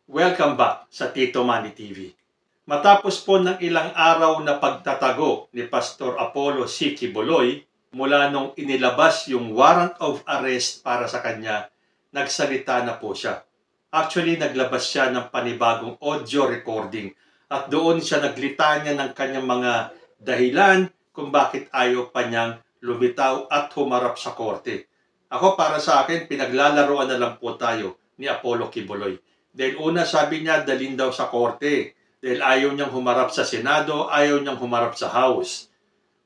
Welcome back sa Tito Manny TV. Matapos po ng ilang araw na pagtatago ni Pastor Apollo C. Quiboloy mula nung inilabas yung warrant of arrest para sa kanya, nagsalita na po siya. Actually, naglabas siya ng panibagong audio recording at doon siya naglitanya ng kanyang mga dahilan kung bakit ayaw pa niyang lumitaw at humarap sa korte. Ako, para sa akin, pinaglalaroan na lang po tayo ni Apollo Quiboloy. Dahil una, sabi niya, dalhin daw sa korte. Dahil ayaw niyang humarap sa Senado, ayaw niyang humarap sa House.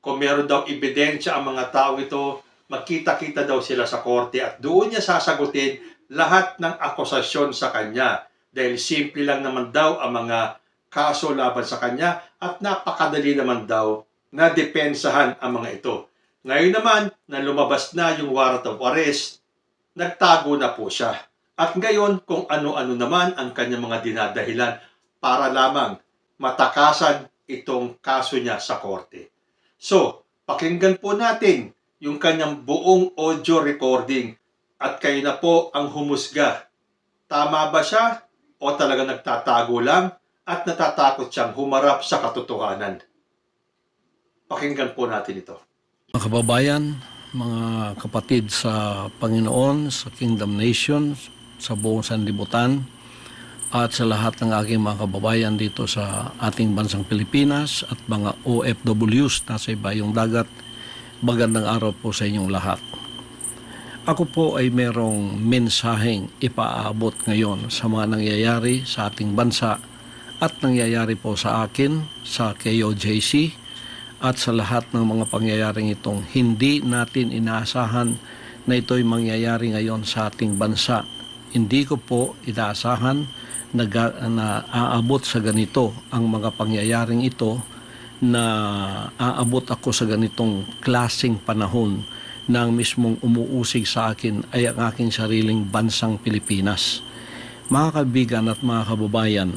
Kung meron daw ebidensya ang mga tao ito, magkita-kita daw sila sa korte at doon niya sasagutin lahat ng akusasyon sa kanya. Dahil simple lang naman daw ang mga kaso laban sa kanya at napakadali naman daw na depensahan ang mga ito. Ngayon naman, na lumabas na yung warrant of arrest, nagtago na po siya. At ngayon, kung ano-ano naman ang kanyang mga dinadahilan para lamang matakasan itong kaso niya sa korte. So, pakinggan po natin yung kanyang buong audio recording at kayo na po ang humusga. Tama ba siya o talaga nagtatago lang at natatakot siyang humarap sa katotohanan? Pakinggan po natin ito. Mga kababayan, mga kapatid sa Panginoon, sa Kingdom Nation, sa buong sanlibutan, at sa lahat ng aking mga kababayan dito sa ating bansang Pilipinas at mga OFWs na sa ibayong dagat, magandang araw po sa inyong lahat. Ako po ay merong mensaheng ipaabot ngayon sa mga nangyayari sa ating bansa at nangyayari po sa akin, sa KOJC, at sa lahat ng mga pangyayaring itong hindi natin inaasahan na ito'y mangyayari ngayon sa ating bansa. Hindi ko po inaasahan na aabot sa ganito ang mga pangyayaring ito, na aabot ako sa ganitong klaseng panahon na ang mismong umuusig sa akin ay ang aking sariling bansang Pilipinas. Mga kaibigan at mga kababayan,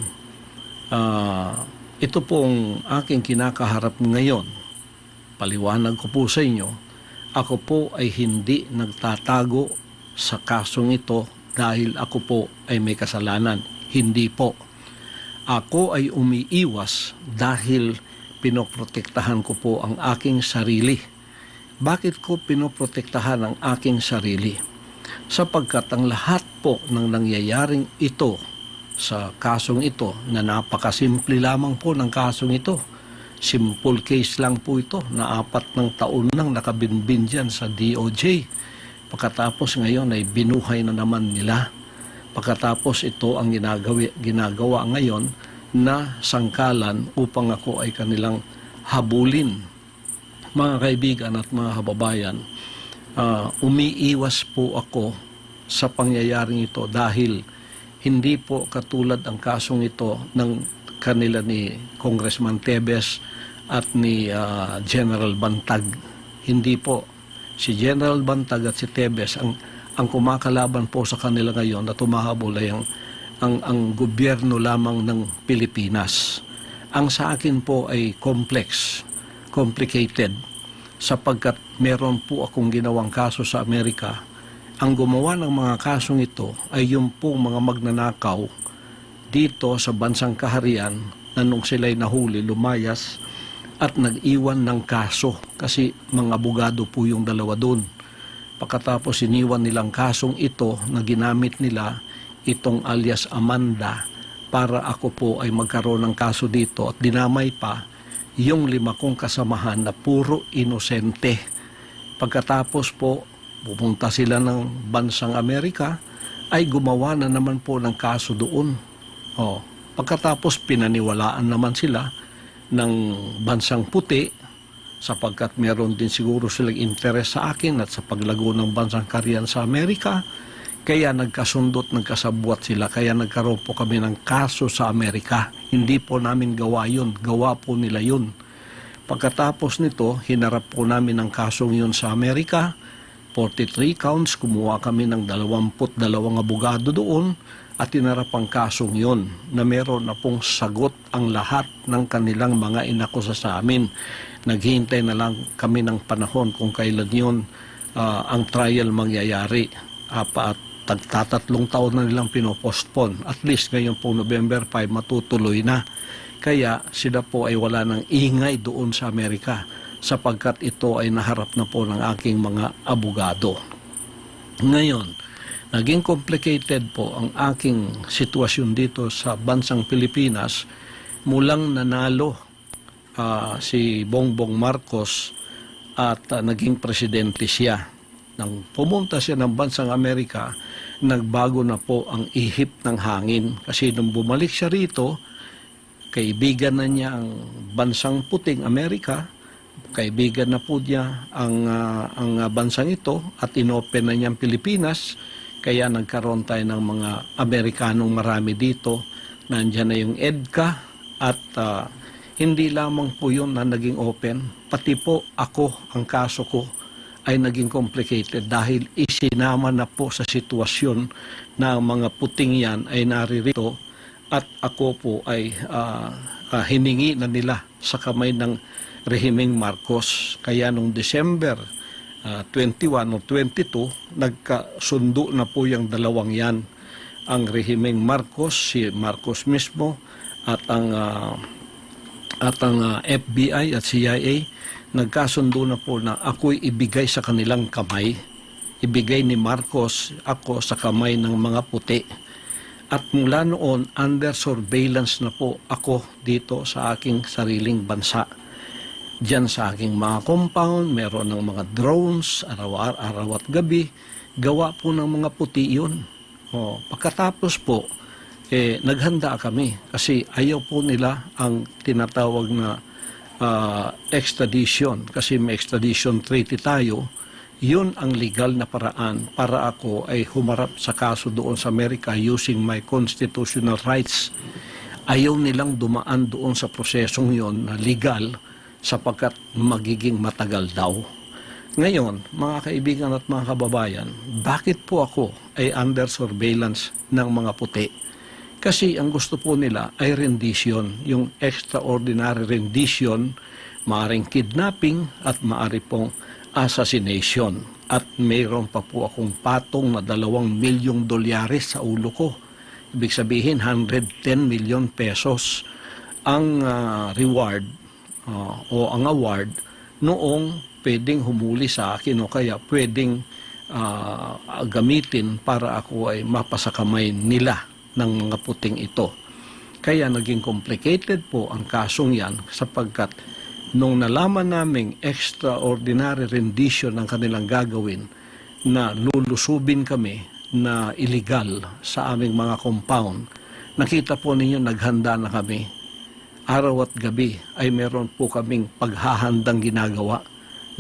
ito pong aking kinakaharap ngayon. Paliwanag ko po sa inyo, ako po ay hindi nagtatago sa kasong ito dahil ako po ay may kasalanan. Hindi po. Ako ay umiiwas dahil pinoprotektahan ko po ang aking sarili. Bakit ko pinoprotektahan ang aking sarili? Sapagkat ang lahat po ng nangyayaring ito sa kasong ito, na napakasimple lamang po ng kasong ito. Simple case lang po ito, na 4 ng taon nang nakabinbin dyan sa DOJ. Pagkatapos ngayon ay binuhay na naman nila. Pagkatapos ito ang ginagawa ngayon na sangkalan upang ako ay kanilang habulin. Mga kaibigan at mga kababayan, umiiwas po ako sa pangyayaring ito dahil hindi po katulad ang kasong ito ng kanila ni Congressman Tebes at ni General Bantag. Hindi po. Si General Bantag at si Tebes ang kumakalaban po sa kanila ngayon na tumahabol ay ang gobyerno lamang ng Pilipinas. Ang sa akin po ay complicated, sapagkat meron po akong ginawang kaso sa Amerika. Ang gumawa ng mga kasong ito ay yung pong mga magnanakaw dito sa bansang kaharian na nung sila'y nahuli, lumayas at nag-iwan ng kaso kasi mga abogado po yung dalawa doon. Pagkatapos iniwan nilang kasong ito na ginamit nila itong alias Amanda para ako po ay magkaroon ng kaso dito at dinamay pa yung 5 kong kasamahan na puro inosente. Pagkatapos po pupunta sila ng bansang Amerika ay gumawa na naman po ng kaso doon. Pagkatapos pinaniwalaan naman sila ng bansang puti sapagkat meron din siguro silang interes sa akin at sa paglago ng bansang kaharian sa Amerika. Kaya nagkasundot, nagkasabwat sila. Kaya nagkaroon po kami ng kaso sa Amerika. Hindi po namin gawa yun. Gawa po nila yun. Pagkatapos nito, hinarap po namin ang kasong yun sa Amerika. 43 counts, kumuha kami ng 22 abogado doon at tinarap ang kasong yun na meron na pong sagot ang lahat ng kanilang mga inakusa sa amin. Naghihintay na lang kami ng panahon kung kailan yun ang trial mangyayari. tagtatatlong taon na nilang pinopostpone. At least ngayon po November 5 matutuloy na. Kaya sila po ay wala ng ingay doon sa Amerika sapagkat ito ay naharap na po ng aking mga abogado. Ngayon, naging complicated po ang aking sitwasyon dito sa bansang Pilipinas mulang nanalo si Bongbong Marcos at naging presidente siya. Nang pumunta siya ng bansang Amerika, nagbago na po ang ihip ng hangin. Kasi nung bumalik siya rito, kaibigan na niya ang bansang puting Amerika, kaibigan na po niya ang bansang ito at inopen na niya ang Pilipinas. Kaya nagkaroon tayo ng mga Amerikanong marami dito. Nandiyan na yung EDCA at hindi lamang po yun na naging open, pati po ako, ang kaso ko ay naging complicated dahil isinama na po sa sitwasyon na ang mga puting yan ay naririto at ako po ay hiningi na nila sa kamay ng rehimeng Marcos. Kaya noong December 21 o 22, nagkasundo na po yung dalawang yan. Ang rehimeng Marcos, si Marcos mismo at ang FBI at CIA, nagkasundo na po na ako'y ibigay sa kanilang kamay. Ibigay ni Marcos ako sa kamay ng mga puti. At mula noon, under surveillance na po ako dito sa aking sariling bansa. Diyan sa aking mga compound, meron ng mga drones, araw at gabi. Gawa po ng mga puti yun. Pagkatapos po, naghanda kami kasi ayaw po nila ang tinatawag na extradition kasi may extradition treaty tayo. Yun ang legal na paraan para ako ay humarap sa kaso doon sa Amerika using my constitutional rights. Ayaw nilang dumaan doon sa prosesong yon na legal sapagkat magiging matagal daw. Ngayon, mga kaibigan at mga kababayan, bakit po ako ay under surveillance ng mga puti? Kasi ang gusto po nila ay rendition, yung extraordinary rendition, maaring kidnapping at maari pong assassination. At mayroon pa po akong patong na $2 milyong sa ulo ko. Ibig sabihin, 110 million pesos ang reward o ang award noong pwedeng humuli sa akin o kaya pwedeng gamitin para ako ay mapasakamay nila ng mga puting ito. Kaya naging complicated po ang kasong yan sapagkat nung nalaman naming extraordinary rendition ang kanilang gagawin na lulusubin kami na illegal sa aming mga compound, nakita po ninyo naghanda na kami. Araw at gabi ay meron po kaming paghahandang ginagawa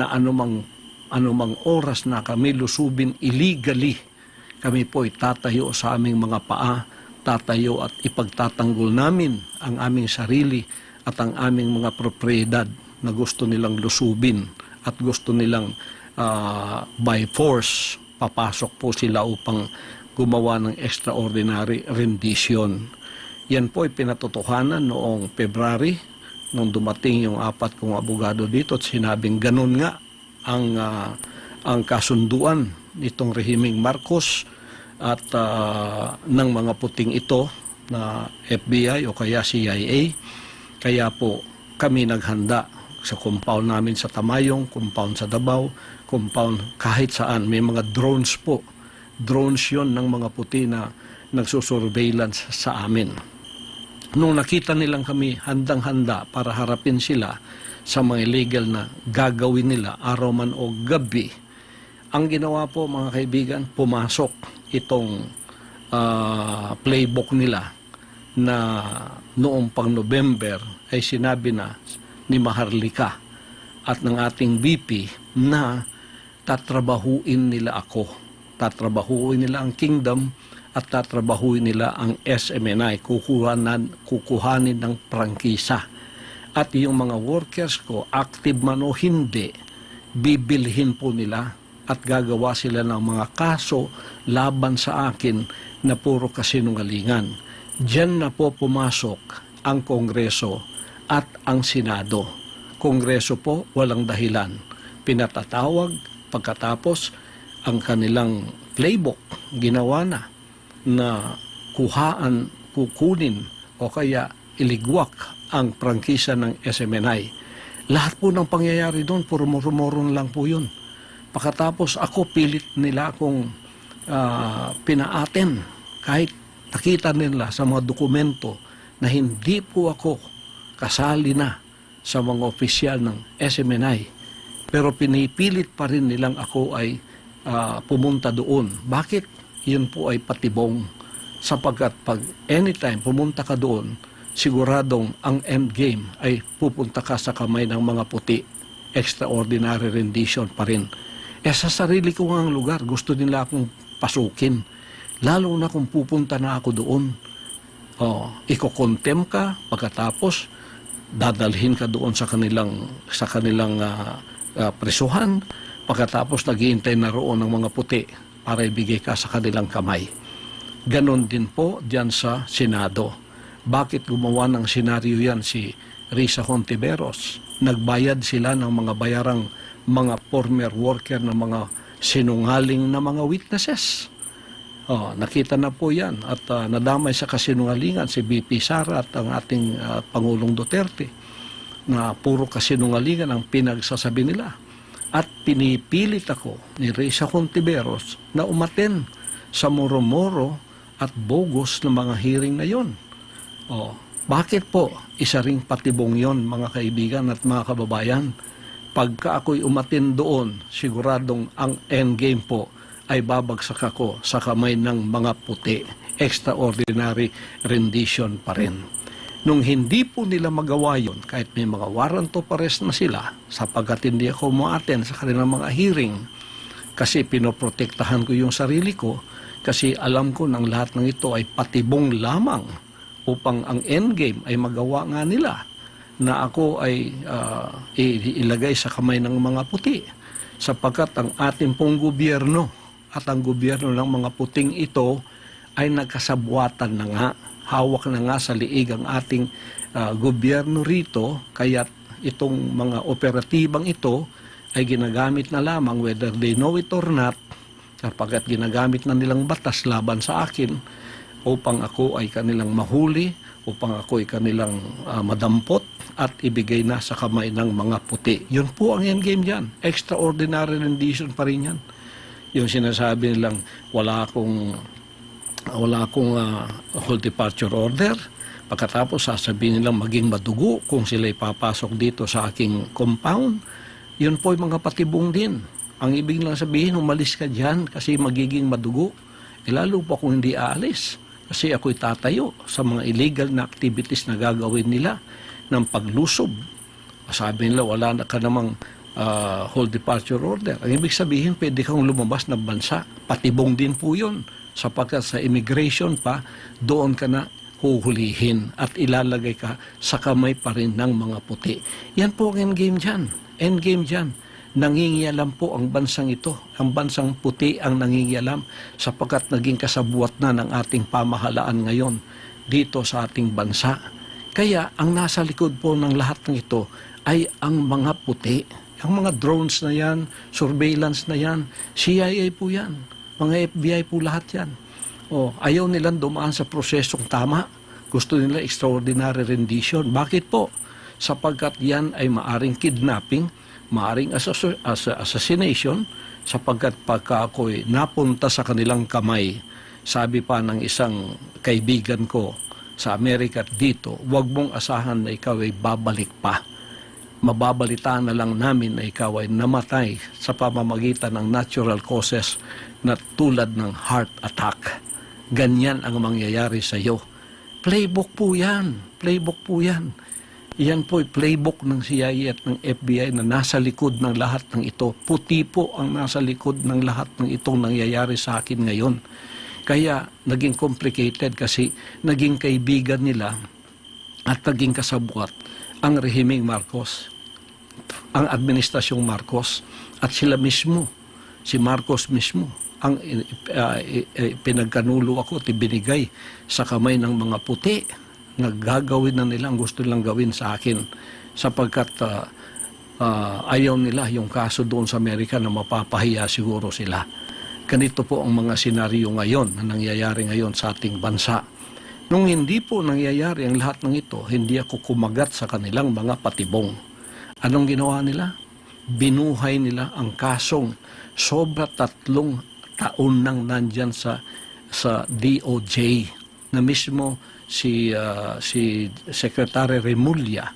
na anumang oras na kami lusubin illegally, kami po ay tatayo sa aming mga paa, tatayo at ipagtatanggol namin ang aming sarili at ang aming mga propriedad na gusto nilang lusubin at gusto nilang by force papasok po sila upang gumawa ng extraordinary rendition. Yan po ay pinatotohanan noong February nung dumating yung 4 kong abogado dito at sinabing ganun nga ang kasunduan nitong rehimeng Marcos at ng mga puting ito na FBI o kaya CIA. Kaya po kami naghanda sa compound namin sa Tamayong, compound sa Davao, compound kahit saan. May mga drones po. Drones yon ng mga puti na nagsusurveillance sa amin. Nung nakita nilang kami handang-handa para harapin sila sa mga illegal na gagawin nila araw man o gabi, ang ginawa po mga kaibigan, pumasok itong playbook nila na noong pang November ay sinabi na ni Maharlika at ng ating VP na tatrabahuin nila ako. Tatrabahuin nila ang kingdom at tatrabahuin nila ang SMNI. Kukuhanin ng prangkisa. At yung mga workers ko, active man o hindi, bibilhin po nila at gagawa sila ng mga kaso laban sa akin na puro kasinungalingan. Diyan na po pumasok ang Kongreso at ang Senado. Kongreso po walang dahilan. Pinatatawag pagkatapos ang kanilang playbook ginawa na kukunin o kaya iligwak ang prangkisa ng SMNI. Lahat po ng pangyayari doon, puro murmuron lang po yun. Pagkatapos ako, pilit nila akong pinaaten kahit nakita nila sa mga dokumento na hindi po ako kasali na sa mga opisyal ng SMNI. Pero pinipilit pa rin nilang ako ay pumunta doon. Bakit? Yun po ay patibong, sapagkat pag anytime pumunta ka doon, siguradong ang end game ay pupunta ka sa kamay ng mga puti. Extraordinary rendition pa rin. Sa sarili ko ang lugar, gusto nila akong pasukin. Lalo na kung pupunta na ako doon. Iko-contem ka, pagkatapos dadalhin ka doon sa kanilang presuhan, pagkatapos naghihintay na roon ng mga puti para ibigay ka sa kanilang kamay. Ganon din po diyan sa Senado. Bakit gumawa ng senaryo yan si Risa Hontiveros? Nagbayad sila ng mga bayarang mga former worker ng mga sinungaling na mga witnesses. Nakita na po yan at nadamay sa kasinungalingan si BP Sara at ang ating Pangulong Duterte na puro kasinungalingan ang pinagsasabi nila. At pinipilit ako ni Risa Hontiveros na umaten sa moro-moro at bogus na mga hearing na yon. Bakit po? Isa ring patibong yon, mga kaibigan at mga kababayan. Pagka ako'y umatin doon, siguradong ang endgame po ay babagsak ako sa kamay ng mga puti. Extraordinary rendition pa rin. Nung hindi po nila magawa yon, kahit may mga warrant of arrest na sila, sapagkat hindi ako umaten sa kanilang mga hearing, kasi pinoprotektahan ko yung sarili ko, kasi alam ko ng lahat ng ito ay patibong lamang upang ang endgame ay magawa nga nila na ako ay ilagay sa kamay ng mga puti. Sapagkat ang ating pong gobyerno at ang gobyerno ng mga puting ito ay nagkasabwatan na nga, hawak na nga sa liig ang ating gobyerno rito, kaya itong mga operatibang ito ay ginagamit na lamang whether they know it or not, sapagkat ginagamit na nilang batas laban sa akin upang ako ay kanilang mahuli, upang ako ay kanilang madampot at ibigay na sa kamay ng mga puti. Yun po ang endgame dyan. Extraordinary rendition pa rin yan. Yung sinasabi nilang wala akong whole departure order, pagkatapos sasabihin nilang maging madugo kung sila ipapasok dito sa aking compound. Yun po yung mga patibong din. Ang ibig lang sabihin, umalis ka dyan kasi magiging madugo. Lalo pa kung hindi aalis. Kasi ako'y tatayo sa mga illegal na activities na gagawin nila ng paglusob. Sabi nila, wala na ka namang whole departure order. Ang ibig sabihin, pwede kang lumabas ng bansa. Patibong din po yun. Sapagkat sa immigration pa, doon ka na huhulihin at ilalagay ka sa kamay pa rin ng mga puti. Yan po ang endgame dyan. Endgame dyan. Nangingialam po ang bansang ito. Ang bansang puti ang nangingialam sapagkat naging kasabwat na ng ating pamahalaan ngayon dito sa ating bansa. Kaya ang nasa likod po ng lahat ng ito ay ang mga puti. Ang mga drones na yan, surveillance na yan, CIA po yan, mga FBI po lahat yan. Ayaw nilang dumaan sa prosesong tama. Gusto nila extraordinary rendition. Bakit po? Sapagkat yan ay maaring kidnapping, maaring assassination, sapagkat pagka ako'y napunta sa kanilang kamay, sabi pa ng isang kaibigan ko sa Amerika dito, huwag mong asahan na ikaw ay babalik pa. Mababalitaan na lang namin na ikaw ay namatay sa pamamagitan ng natural causes na tulad ng heart attack. Ganyan ang mangyayari sa iyo. Playbook po yan. Playbook po yan. Yan po ay playbook ng CIA at ng FBI na nasa likod ng lahat ng ito. Puti po ang nasa likod ng lahat ng itong nangyayari sa akin ngayon. Kaya naging complicated kasi naging kaibigan nila at naging kasabwat ang rehimeng Marcos, ang administrasyong Marcos at sila mismo, si Marcos mismo, ang pinagkanulo ako at ibinigay sa kamay ng mga puti. Naggagawin na nila ang gusto nilang gawin sa akin sapagkat ayaw nila yung kaso doon sa Amerika na mapapahiya siguro sila. Ganito po ang mga senaryo ngayon na nangyayari ngayon sa ating bansa. Nung hindi po nangyayari ang lahat ng ito, hindi ako kumagat sa kanilang mga patibong. Anong ginawa nila? Binuhay nila ang kasong sobra 3 taon nang nandyan sa DOJ na mismo si Secretary Remulla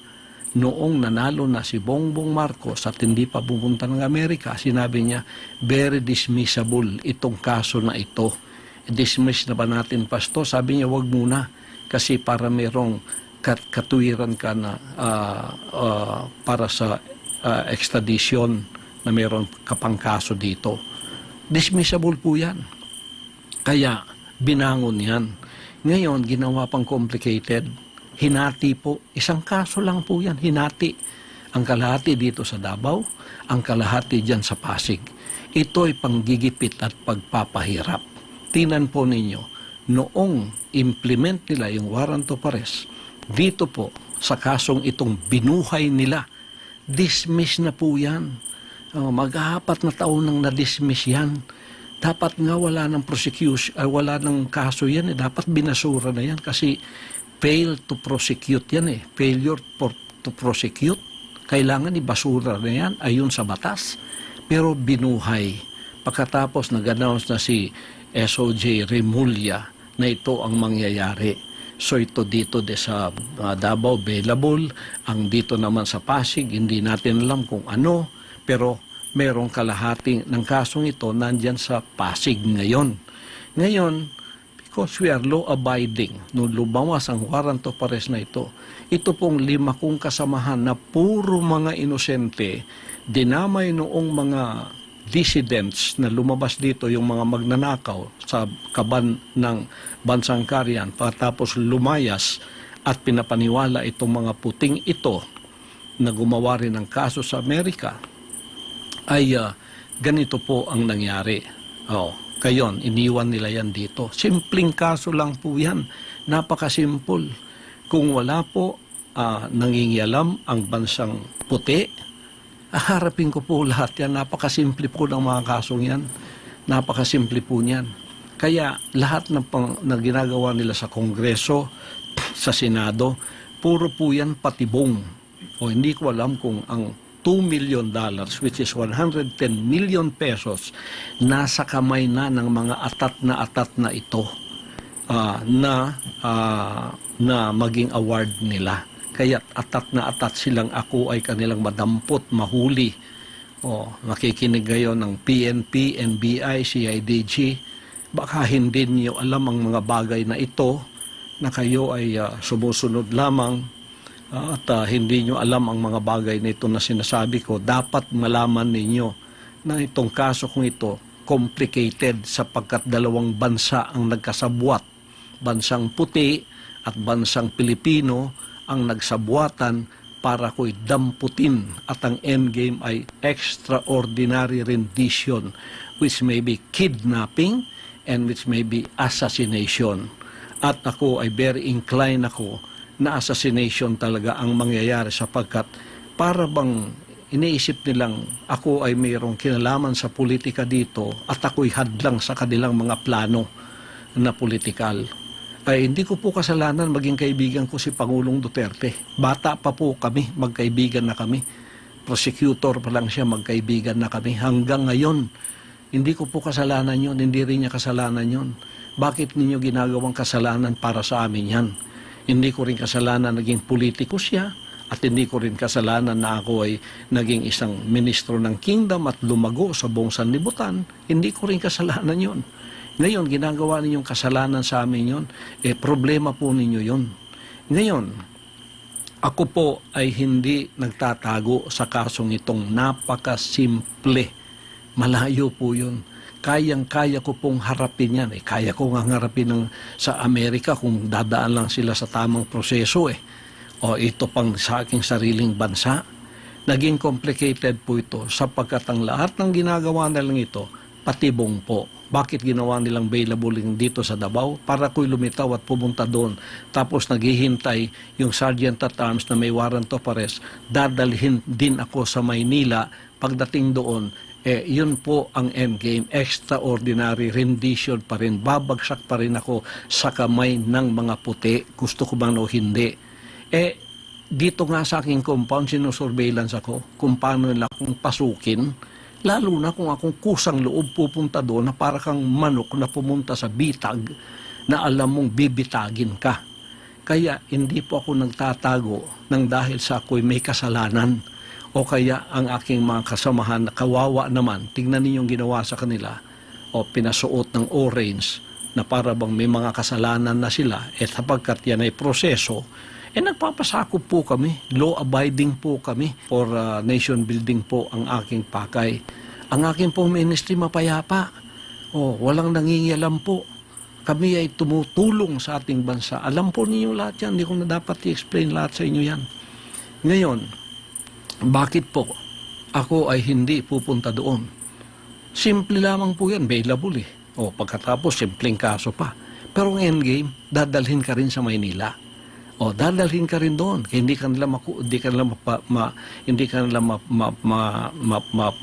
noong nanalo na si Bongbong Marcos at hindi pa pumunta ng Amerika, sinabi niya, very dismissible itong kaso na ito. Dismiss na ba natin, Pastor? Sabi niya, wag muna kasi para merong katuwiran ka na para sa extradition na meron kapang kaso dito. Dismissible po yan. Kaya binangon yan. Ngayon, ginawa pang complicated. Hinati po. Isang kaso lang po yan. Hinati. Ang kalahati dito sa Davao, ang kalahati dyan sa Pasig. Ito ay panggigipit at pagpapahirap. Tingnan po ninyo, noong implement nila yung warrant of arrest, dito po sa kasong itong binuhay nila, dismiss na po yan. Mag-4 na taon nang na-dismiss yan. Dapat nga wala ng prosecution, wala ng kaso yan. Dapat binasura na yan kasi fail to prosecute yan eh. Failure to prosecute. Kailangan ibasura na yan ayon sa batas. Pero binuhay. Pagkatapos nag-announce na si SOJ Remulla na ito ang mangyayari. So ito dito sa Davao available, ang dito naman sa Pasig, hindi natin alam kung ano, pero merong kalahati ng kasong ito nandyan sa Pasig ngayon. Ngayon, because we are law-abiding, nung lumawas ang warrant of arrest na ito pong 5 kong kasamahan na puro mga inosente, dinamay noong mga dissidents na lumabas dito, yung mga magnanakaw sa kaban ng Bansang Karian, pagkatapos lumayas at pinapaniwala itong mga puting ito na gumawa rin ng kaso sa Amerika, ay ganito po ang nangyari. Kayon, iniwan nila yan dito. Simpleng kaso lang po yan. Napakasimple. Kung wala po nangingialam ang bansang puti, harapin ko po lahat yan. Napakasimple po ng mga kasong yan. Napakasimple po niyan. Kaya lahat na ginagawa nila sa Kongreso, sa Senado, puro po yan patibong. O hindi ko alam kung ang $2 million, which is 110 million pesos, nasa kamay na ng mga atat na ito na maging award nila. Kaya atat silang ako ay kanilang madampot, mahuli. Nakikinig ngayon ng PNP, NBI, CIDG. Baka hindi niyo alam ang mga bagay na ito na kayo ay sumusunod lamang at hindi nyo alam ang mga bagay na ito na sinasabi ko. Dapat malaman ninyo na itong kaso kong ito complicated sapagkat 2 bansa ang nagkasabwat. Bansang puti at bansang Pilipino ang nagsabuatan para ko'y damputin at ang endgame ay extraordinary rendition, which may be kidnapping and which may be assassination. At ako ay very inclined ako na assassination talaga ang mangyayari sapagkat para bang iniisip nilang ako ay mayroong kinalaman sa politika dito at ako'y hadlang sa kanilang mga plano na politikal. Ay hindi ko po kasalanan maging kaibigan ko si Pangulong Duterte. Bata pa po kami, magkaibigan na kami. Prosecutor pa lang siya, magkaibigan na kami. Hanggang ngayon, hindi ko po kasalanan yon, hindi rin niya kasalanan yon. Bakit ninyo ginagawang kasalanan para sa amin yan? Hindi ko rin kasalanan naging politiko siya at hindi ko rin kasalanan na ako ay naging isang ministro ng kingdom at lumago sa buong sanlibutan. Hindi ko rin kasalanan yon. Ngayon, ginagawa ninyong kasalanan sa amin yon, problema po ninyo yon. Ngayon, ako po ay hindi nagtatago sa kasong itong napakasimple. Malayo po yun. Kayang-kaya ko pong harapin yan. Kaya ko nga harapin sa Amerika kung dadaan lang sila sa tamang proseso. O ito pang sa aking sariling bansa. Naging complicated po ito sapagkat ang lahat ng ginagawa nilang ito, patibong po. Bakit ginawa nilang available dito sa Davao? Para ko'y lumitaw at pumunta doon. Tapos naghihintay yung sergeant at arms na may warrant of arrest. Dadalhin din ako sa Maynila. Pagdating doon, Yun po ang endgame, extraordinary rendition pa rin, babagsak pa rin ako sa kamay ng mga puti, gusto ko man o hindi. Dito nga sa aking compound, sinusurveillance ako kung paano nila akong pasukin, lalo na kung akong kusang loob pupunta doon na para kang manok na pumunta sa bitag na alam mong bibitagin ka. Kaya hindi po ako nagtatago ng dahil sa ako'y may kasalanan. O kaya ang aking mga kasamahan na kawawa naman, tignan ninyong ginawa sa kanila, o pinasuot ng orange na para bang may mga kasalanan na sila, sapagkat yan ay proseso, nagpapasakop po kami, law-abiding po kami, for nation building po ang aking pakay. Ang aking po ministry mapayapa, walang nangingialam po. Kami ay tumutulong sa ating bansa. Alam po ninyo lahat yan, hindi ko na dapat i-explain lahat sa inyo yan. Ngayon, bakit po ako ay hindi pupunta doon? Simple lamang po yan, available eh. Pagkatapos, simpleng kaso pa. Pero ang endgame, dadalhin ka rin sa Maynila. Dadalhin ka rin doon. Hindi ka nila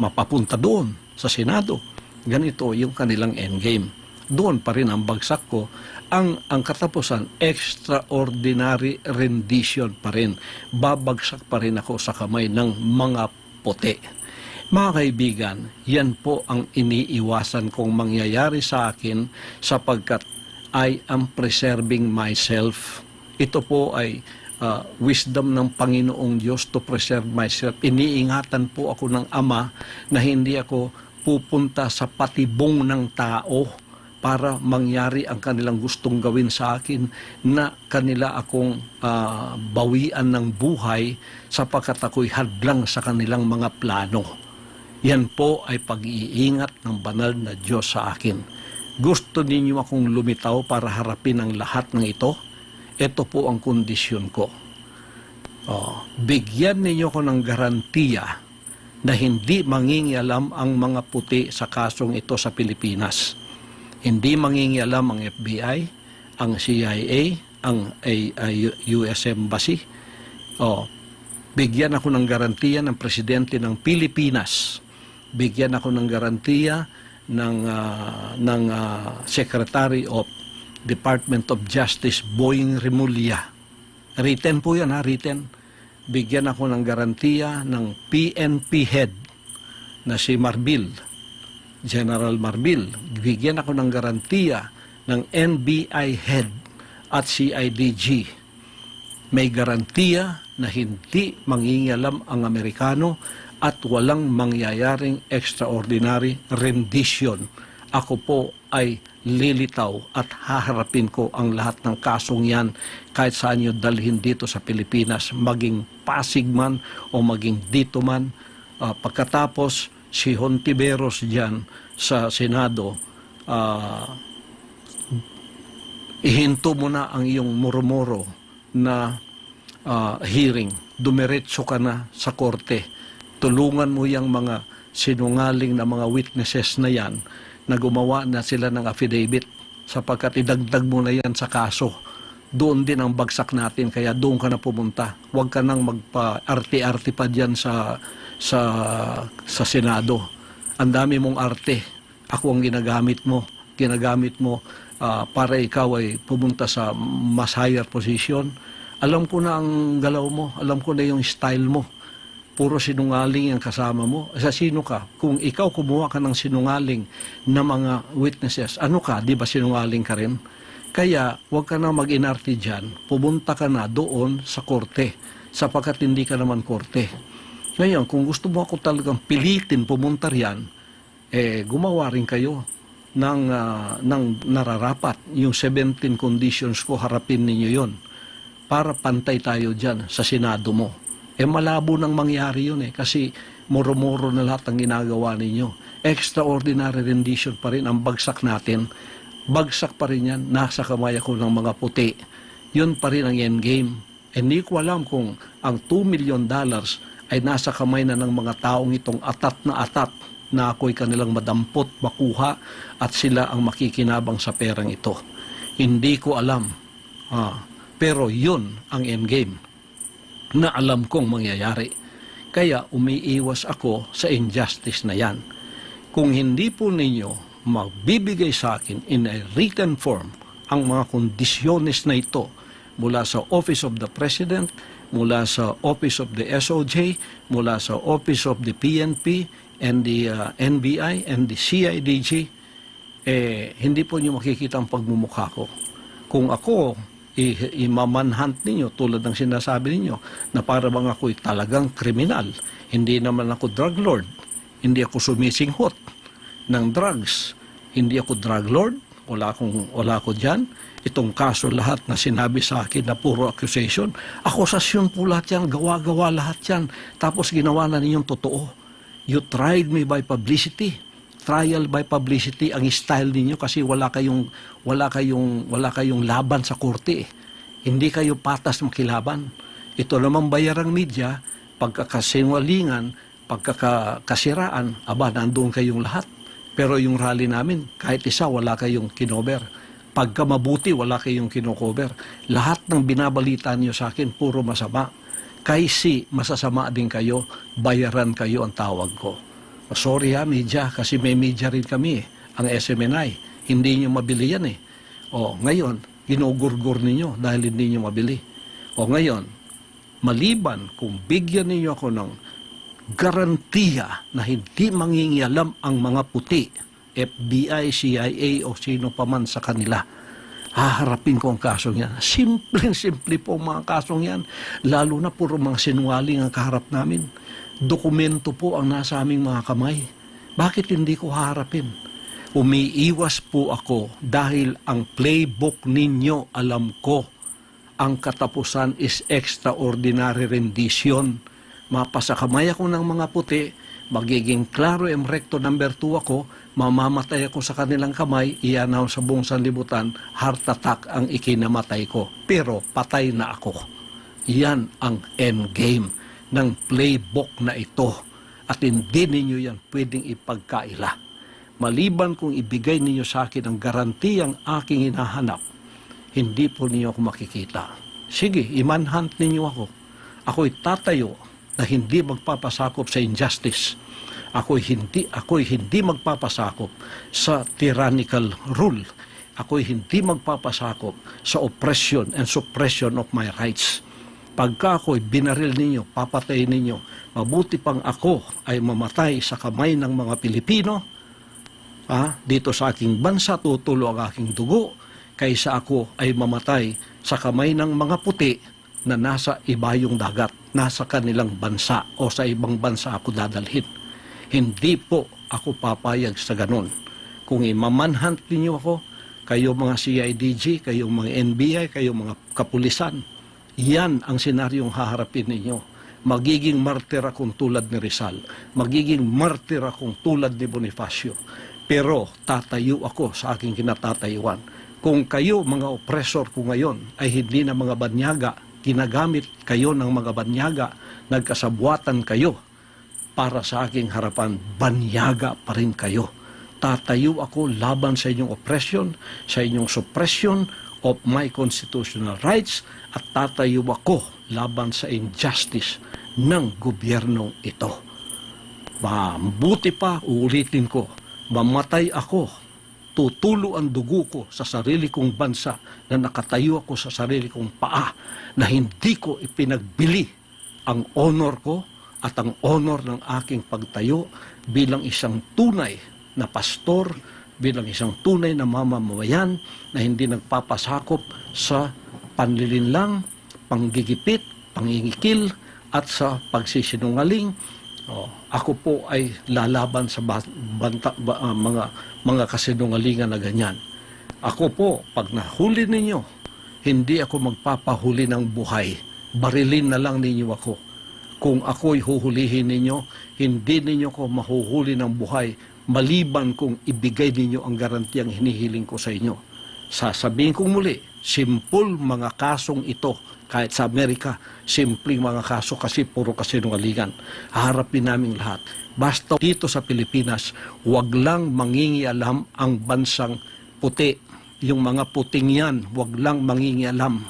mapapunta doon sa Senado. Ganito yung kanilang endgame. Doon pa rin ang bagsak ko. Ang katapusan, extraordinary rendition pa rin. Babagsak pa rin ako sa kamay ng mga puti. Mga kaibigan, yan po ang iniiwasan kong mangyayari sa akin sapagkat I am preserving myself. Ito po ay wisdom ng Panginoong Diyos to preserve myself. Iniingatan po ako ng Ama na hindi ako pupunta sa patibong ng tao para mangyari ang kanilang gustong gawin sa akin na kanila akong bawian ng buhay sapagkat ako'y hadlang sa kanilang mga plano. Yan po ay pag-iingat ng banal na Diyos sa akin. Gusto ninyo akong lumitaw para harapin ang lahat ng ito? Ito po ang kondisyon ko. Bigyan ninyo ko ng garantiya na hindi mangingialam ang mga puti sa kasong ito sa Pilipinas. Hindi mangingialam ang FBI, ang CIA, ang US Embassy. Bigyan ako ng garantiya ng Presidente ng Pilipinas. Bigyan ako ng garantiya ng Secretary of Department of Justice, Boying Remulla. Written po yan, written. Bigyan ako ng garantiya ng PNP head na si Marbil, General Marbil. Bigyan ako ng garantiya ng NBI head at CIDG. May garantiya na hindi mangingialam ang Amerikano at walang mangyayaring extraordinary rendition. Ako po ay lilitaw at haharapin ko ang lahat ng kasong yan kahit saan nyo dalhin dito sa Pilipinas, maging Pasig man o maging dito man. Pagkatapos, si Hontiveros dyan sa Senado, ihinto mo na ang iyong murmuro na hearing. Dumiretso ka na sa korte. Tulungan mo yung mga sinungaling na mga witnesses na yan na gumawa na sila ng affidavit sapagkat idagdag mo na yan sa kaso. Doon din ang bagsak natin, kaya doon ka na pumunta. Huwag ka nang magpa-arte-arte pa dyan sa Senado. Ang dami mong arte. Ako ang ginagamit mo. Para ikaw ay pumunta sa mas higher position. Alam ko na ang galaw mo. Alam ko na yung style mo. Puro sinungaling ang kasama mo. Sa sino ka? Kung ikaw kumuha ka ng sinungaling na mga witnesses, ano ka? Di ba sinungaling ka rin? Kaya huwag ka na mag-inarte dyan. Pumunta ka na doon sa korte sapagkat hindi ka naman korte. Ngayon, kung gusto mo ako talagang pilitin pumunta riyan, gumawa rin kayo ng nararapat. Yung 17 conditions ko, harapin ninyo yon para pantay tayo dyan sa Senado mo. Malabo nang mangyari yun kasi muro-muro na lahat ang ginagawa ninyo. Extraordinary rendition pa rin ang bagsak natin. Bagsak pa rin yan, nasa kamay ako ng mga puti. Yun pa rin ang endgame. Hindi ko alam kung ang $2 million ay nasa kamay na ng mga taong itong atat na ako'y kanilang madampot, makuha at sila ang makikinabang sa perang ito. Hindi ko alam. Pero yun ang endgame na alam kong mangyayari. Kaya umiiwas ako sa injustice na yan. Kung hindi po ninyo magbibigay sa akin in a written form ang mga kondisyones na ito mula sa Office of the President, mula sa Office of the SOJ, mula sa Office of the PNP and the NBI and the CIDG, hindi po niyo makikita ang pagmumukha ko. Kung ako, imamanhunt ninyo tulad ng sinasabi ninyo na para bang ako'y talagang kriminal. Hindi naman ako drug lord. Hindi ako sumisinghot ng drugs. Hindi ako drug lord. Wala ako dyan. Itong kaso lahat na sinabi sa akin na puro accusation, akusasyon po lahat yan, gawa-gawa lahat yan. Tapos ginawa na ninyong totoo. You tried me by publicity. Trial by publicity ang style ninyo kasi wala kayong laban sa korte. Hindi kayo patas makilaban. Ito namang bayarang media, pagkakasinwalingan, pagkakasiraan, nandoon kayong lahat. Pero yung rally namin, kahit isa, wala kayong kinover. Pagka mabuti, wala kayong kinocover. Lahat ng binabalita niyo sa akin, puro masama. Kasi masasama din kayo, bayaran kayo ang tawag ko. Sorry media, kasi may media rin kami ang SMNI. Hindi nyo mabili yan ngayon, ginugurgur ninyo dahil hindi nyo mabili. Ngayon, maliban kung bigyan ninyo ako ng garantiya na hindi mangingialam ang mga puti, FBI, CIA o sino pa man sa kanila, haharapin ko ang kasong yan. Simple po mga kasong yan. Lalo na puro mga sinungaling ang kaharap namin. Dokumento po ang nasa aming mga kamay. Bakit hindi ko haharapin? Umiiwas po ako dahil ang playbook ninyo, alam ko, ang katapusan is extraordinary rendition. Mapasakamay ako ng mga puti, magiging klaro recto number 2 ako, mamamatay ako sa kanilang kamay, iyan sa buong sanlibutan, heart attack ang ikinamatay ko. Pero patay na ako. Yan ang endgame ng playbook na ito at hindi ninyo yan pwedeng ipagkaila. Maliban kung ibigay ninyo sa akin ang garantiyang aking hinahanap, hindi po ninyo ako makikita. Sige, imanhunt ninyo ako. Ako'y tatayo na hindi magpapasakop sa injustice. Ako'y hindi magpapasakop sa tyrannical rule. Ako'y hindi magpapasakop sa oppression and suppression of my rights. Pagka ako'y binaril ninyo, papatayin ninyo, mabuti pang ako ay mamatay sa kamay ng mga Pilipino, dito sa aking bansa, tutulo ang aking dugo, kaysa ako ay mamatay sa kamay ng mga puti na nasa ibayong dagat, nasa kanilang bansa o sa ibang bansa ako dadalhin. Hindi po ako papayag sa ganun. Kung imamanhunt ninyo ako, kayo mga CIDG, kayo mga NBI, kayo mga kapulisan, yan ang senaryong haharapin ninyo. Magiging martir akong tulad ni Rizal. Magiging martir akong tulad ni Bonifacio. Pero tatayo ako sa aking kinatatayuan. Kung kayo, mga oppressor ko ngayon, ay hindi na mga banyaga, ginagamit kayo ng mga banyaga, nagkasabwatan kayo para sa aking harapan, banyaga pa rin kayo. Tatayo ako laban sa inyong oppression, sa inyong suppression of my constitutional rights, at tatayo ako laban sa injustice ng gobyernong ito. Mabuti pa, uulitin ko, mamatay ako, tutulo ang dugo ko sa sarili kong bansa na nakatayo ako sa sarili kong paa na hindi ko ipinagbili ang honor ko at ang honor ng aking pagtayo bilang isang tunay na pastor, bilang isang tunay na mamamayan na hindi nagpapasakop sa panlilinlang, panggigipit, pangingikil at sa pagsisinungaling. Ako po ay lalaban sa mga kasinungalingan na ganyan. Ako po, pag nahuli ninyo, hindi ako magpapahuli ng buhay. Barilin na lang ninyo ako. Kung ako'y huhulihin ninyo, hindi ninyo ko mahuhuli ng buhay maliban kung ibigay ninyo ang garantiyang hinihiling ko sa inyo. Sasabihin kong muli, simple mga kasong ito. Kahit sa Amerika, simpleng mga kaso kasi puro kasinungalingan. Haharapin namin lahat. Basta dito sa Pilipinas, wag lang mangingialam ang bansang puti. Yung mga puting yan, wag lang mangingialam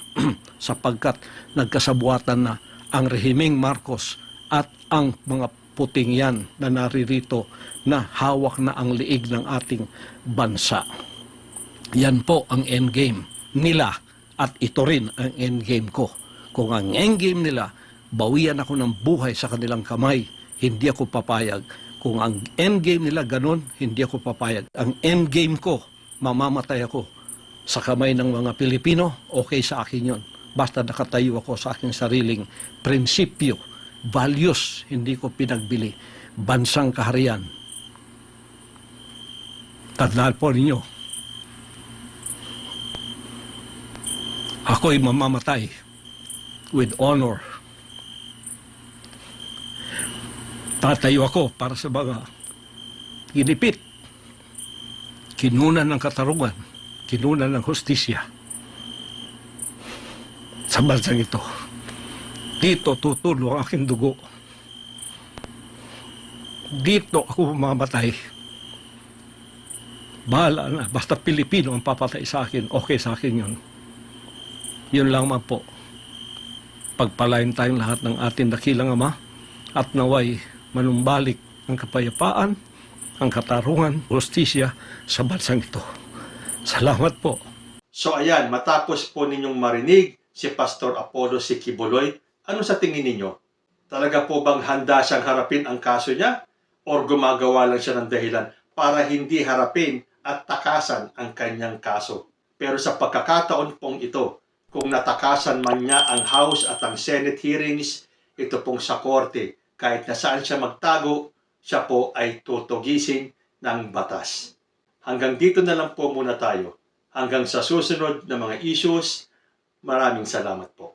sapagkat nagkasabuatan na ang rehimeng Marcos at ang mga puting yan na naririto na hawak na ang liig ng ating bansa. Yan po ang endgame nila at ito rin ang endgame ko. Kung ang endgame nila, bawian ako ng buhay sa kanilang kamay, hindi ako papayag. Kung ang endgame nila ganun, hindi ako papayag. Ang endgame ko, mamamatay ako sa kamay ng mga Pilipino, okay sa akin yon. Basta nakatayo ako sa aking sariling prinsipyo, values, hindi ko pinagbili. Bansang kaharian. Tandaan po ninyo, ako'y mamamatay with honor. Tatayo ako para sa mga ginipit, kinunan ng katarungan, kinunan ng hustisya sa bansang ito. Dito tutulo ang aking dugo. Dito ako mamamatay. Bahala na. Basta Pilipino ang papatay sa akin, okay sa akin yun. Yun lang man po. Pagpalain tayong lahat ng ating dakilang Ama at naway manumbalik ang kapayapaan, ang katarungan, hustisya sa bansang ito. Salamat po. So ayan, matapos po ninyong marinig si Pastor Apollo C. Quiboloy, ano sa tingin ninyo? Talaga po bang handa siyang harapin ang kaso niya? Or gumagawa lang siya ng dahilan para hindi harapin at takasan ang kanyang kaso? Pero sa pagkakataon pong ito, kung natakasan man niya ang House at ang Senate hearings, ito pong sa korte, kahit na saan siya magtago, siya po ay tutugisin ng batas. Hanggang dito na lang po muna tayo. Hanggang sa susunod na mga issues, maraming salamat po.